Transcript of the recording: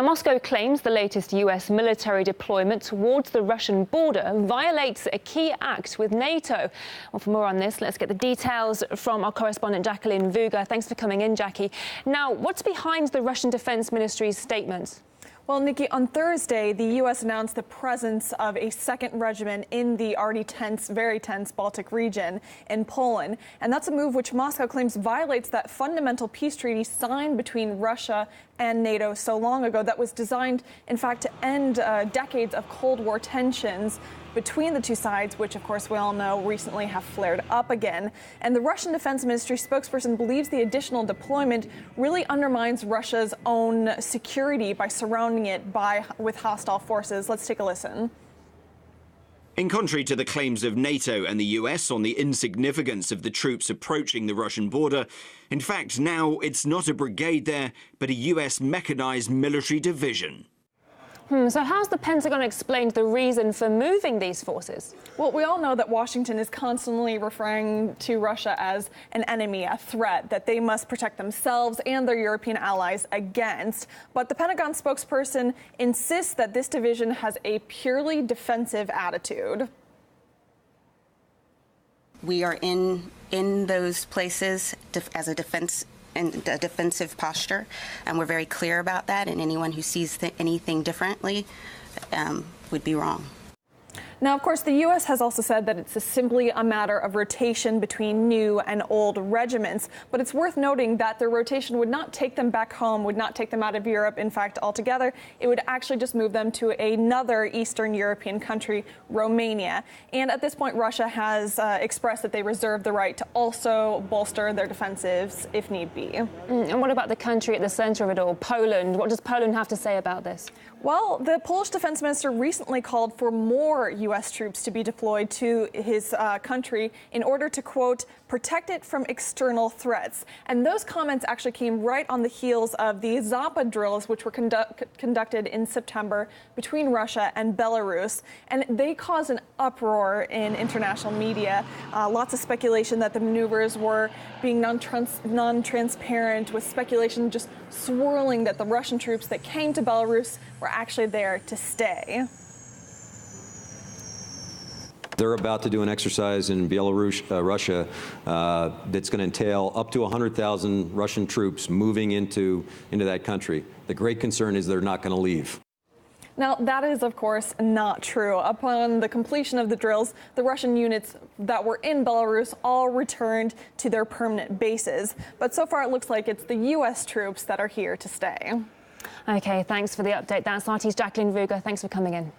Moscow claims the latest US military deployment towards the Russian border violates a key act with NATO. Well, for more on this, let's get the details from our correspondent Jacqueline Vouga. Thanks for coming in, Jackie. Now, what's behind the Russian Defense Ministry's statement? Well, Nikki, on Thursday, the U.S. announced the presence of a second regiment in the already tense, very tense Baltic region in Poland. And that's a move which Moscow claims violates that fundamental peace treaty signed between Russia and NATO so long ago that was designed, in fact, to end decades of Cold War tensions between the two sides, which, of course, we all know recently have flared up again. And the Russian Defense Ministry spokesperson believes the additional deployment really undermines Russia's own security by surrounding it with hostile forces. Let's take a listen. In contrary to the claims of NATO and the US on the insignificance of the troops approaching the Russian border, in fact, now it's not a brigade there, but a US mechanized military division. So how's the Pentagon explained the reason for moving these forces? Well, we all know that Washington is constantly referring to Russia as an enemy, a threat that they must protect themselves and their European allies against. But the Pentagon spokesperson insists that this division has a purely defensive attitude. We are in those places as a defense and a defensive posture, and we're very clear about that, and anyone who sees anything differently would be wrong. Now, of course, the U.S. has also said that it's simply a matter of rotation between new and old regiments. But it's worth noting that their rotation would not take them back home, would not take them out of Europe. In fact, altogether, it would actually just move them to another Eastern European country, Romania. And at this point, Russia has expressed that they reserve the right to also bolster their defensives if need be. And what about the country at the center of it all, Poland? What does Poland have to say about this? Well, the Polish defense minister recently called for more U.S. troops to be deployed to his country in order to, quote, protect it from external threats. And those comments actually came right on the heels of the Zapad drills, which were conducted in September between Russia and Belarus. And they caused an uproar in international media. Lots of speculation that the maneuvers were being non-transparent, with speculation just swirling that the Russian troops that came to Belarus were actually there to stay. They're about to do an exercise in Belarus, Russia, that's going to entail up to 100,000 Russian troops moving into that country. The great concern is they're not going to leave. Now, that is, of course, not true. Upon the completion of the drills, the Russian units that were in Belarus all returned to their permanent bases. But so far, it looks like it's the U.S. troops that are here to stay. OK, thanks for the update. That's RT's Jacqueline Vouga. Thanks for coming in.